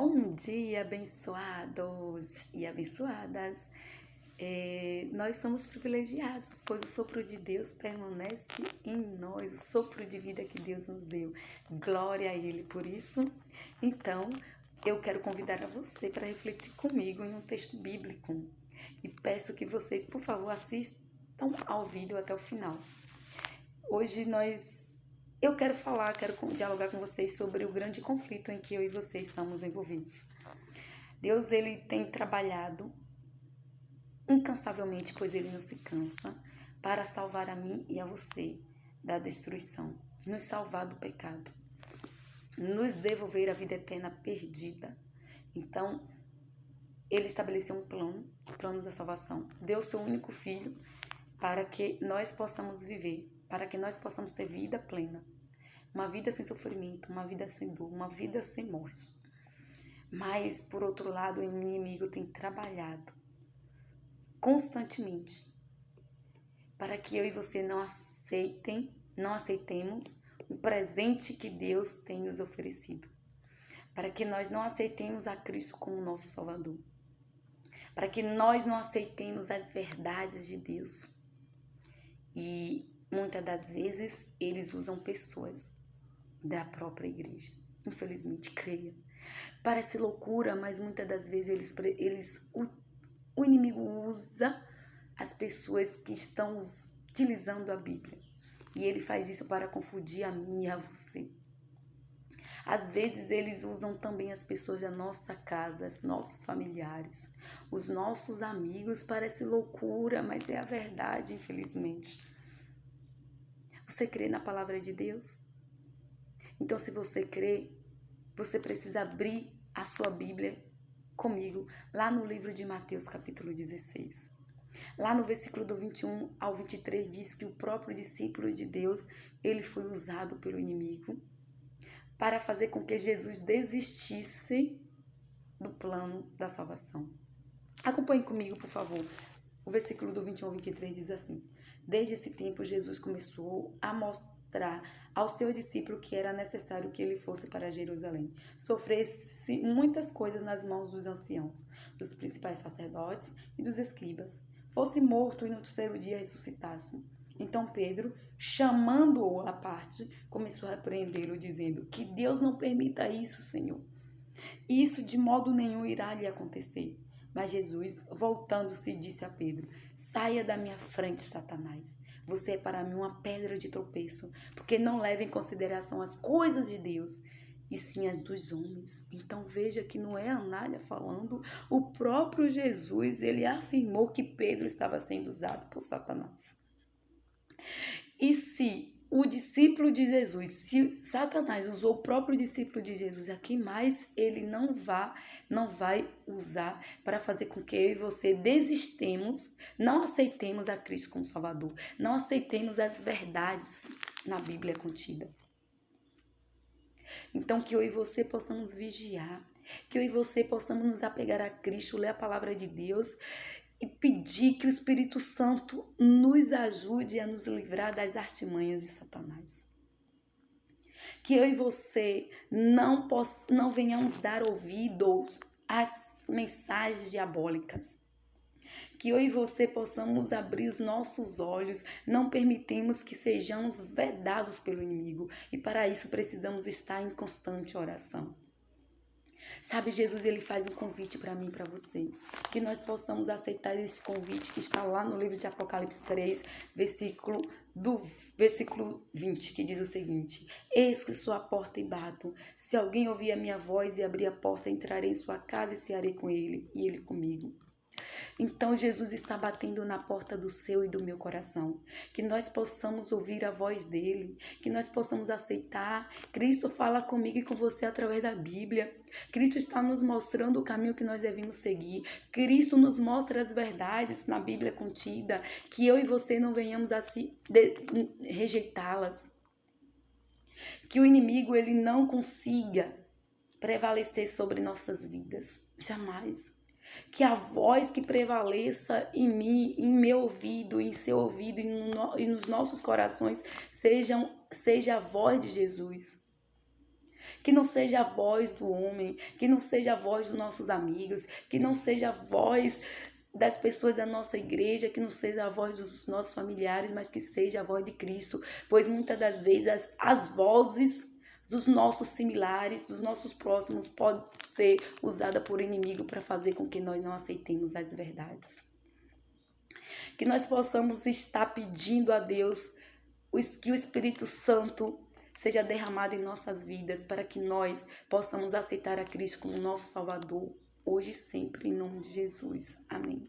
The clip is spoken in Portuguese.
Bom dia, abençoados e abençoadas. Nós somos privilegiados, pois o sopro de Deus permanece em nós, o sopro de vida que Deus nos deu. Glória a Ele por isso. Então, eu quero convidar a você para refletir comigo em um texto bíblico e peço que vocês, por favor, assistam ao vídeo até o final. Hoje eu quero dialogar com vocês sobre o grande conflito em que eu e você estamos envolvidos. Deus, ele tem trabalhado incansavelmente, pois ele não se cansa, para salvar a mim e a você da destruição, nos salvar do pecado, nos devolver a vida eterna perdida. Então, ele estabeleceu um plano da salvação. Deu seu único filho para que nós possamos viver, para que nós possamos ter vida plena. Uma vida sem sofrimento, uma vida sem dor, uma vida sem morte. Mas, por outro lado, o inimigo tem trabalhado constantemente para que eu e você não aceitemos o presente que Deus tem nos oferecido. Para que nós não aceitemos a Cristo como nosso Salvador. Para que nós não aceitemos as verdades de Deus. E muitas das vezes eles usam pessoas da própria igreja. Infelizmente, creia. Parece loucura, mas muitas das vezes o inimigo usa as pessoas que estão utilizando a Bíblia. E ele faz isso para confundir a mim e a você. Às vezes eles usam também as pessoas da nossa casa, os nossos familiares, os nossos amigos. Parece loucura, mas é a verdade, infelizmente. Você crê na palavra de Deus? Então, se você crê, você precisa abrir a sua Bíblia comigo, lá no livro de Mateus, capítulo 16. Lá no versículo do 21 ao 23, diz que o próprio discípulo de Deus, ele foi usado pelo inimigo para fazer com que Jesus desistisse do plano da salvação. Acompanhe comigo, por favor. O versículo do 21 ao 23 diz assim: Desde esse tempo, Jesus começou a mostrar ao seu discípulo que era necessário que ele fosse para Jerusalém, sofresse muitas coisas nas mãos dos anciãos, dos principais sacerdotes e dos escribas, fosse morto e no terceiro dia ressuscitasse. Então Pedro, chamando-o à parte, começou a repreendê-lo, dizendo: Que Deus não permita isso, Senhor. Isso de modo nenhum irá lhe acontecer. Mas Jesus, voltando-se, disse a Pedro: Saia da minha frente, Satanás. Você é para mim uma pedra de tropeço, porque não leva em consideração as coisas de Deus, e sim as dos homens. Então veja que não é a Anália falando, o próprio Jesus, ele afirmou que Pedro estava sendo usado por Satanás. E se o discípulo de Jesus, se Satanás usou o próprio discípulo de Jesus, a quem mais ele não vai usar para fazer com que eu e você desistemos, não aceitemos a Cristo como Salvador, não aceitemos as verdades na Bíblia contida. Então, que eu e você possamos vigiar, que eu e você possamos nos apegar a Cristo, ler a palavra de Deus e pedir que o Espírito Santo nos ajude a nos livrar das artimanhas de Satanás. Que eu e você não venhamos dar ouvidos às mensagens diabólicas. Que eu e você possamos abrir os nossos olhos, não permitimos que sejamos vedados pelo inimigo. E para isso precisamos estar em constante oração. Sabe, Jesus, ele faz um convite para mim e para você. Que nós possamos aceitar esse convite que está lá no livro de Apocalipse 3, versículo 20, que diz o seguinte: Eis que sou a porta e bato. Se alguém ouvir a minha voz e abrir a porta, entrarei em sua casa e cearei com ele, e ele comigo. Então Jesus está batendo na porta do seu e do meu coração. Que nós possamos ouvir a voz dele, que nós possamos aceitar. Cristo fala comigo e com você através da Bíblia. Cristo está nos mostrando o caminho que nós devemos seguir. Cristo nos mostra as verdades na Bíblia contida, que eu e você não venhamos a rejeitá-las. Que o inimigo ele não consiga prevalecer sobre nossas vidas. Jamais. Que a voz que prevaleça em mim, em meu ouvido, em seu ouvido e nos nossos corações seja a voz de Jesus. que não seja a voz do homem, que não seja a voz dos nossos amigos, que não seja a voz das pessoas da nossa igreja, que não seja a voz dos nossos familiares, mas que seja a voz de Cristo, pois muitas das vezes as vozes dos nossos similares, dos nossos próximos, pode ser usada por inimigo para fazer com que nós não aceitemos as verdades. Que nós possamos estar pedindo a Deus que o Espírito Santo seja derramado em nossas vidas, para que nós possamos aceitar a Cristo como nosso Salvador, hoje e sempre, em nome de Jesus. Amém.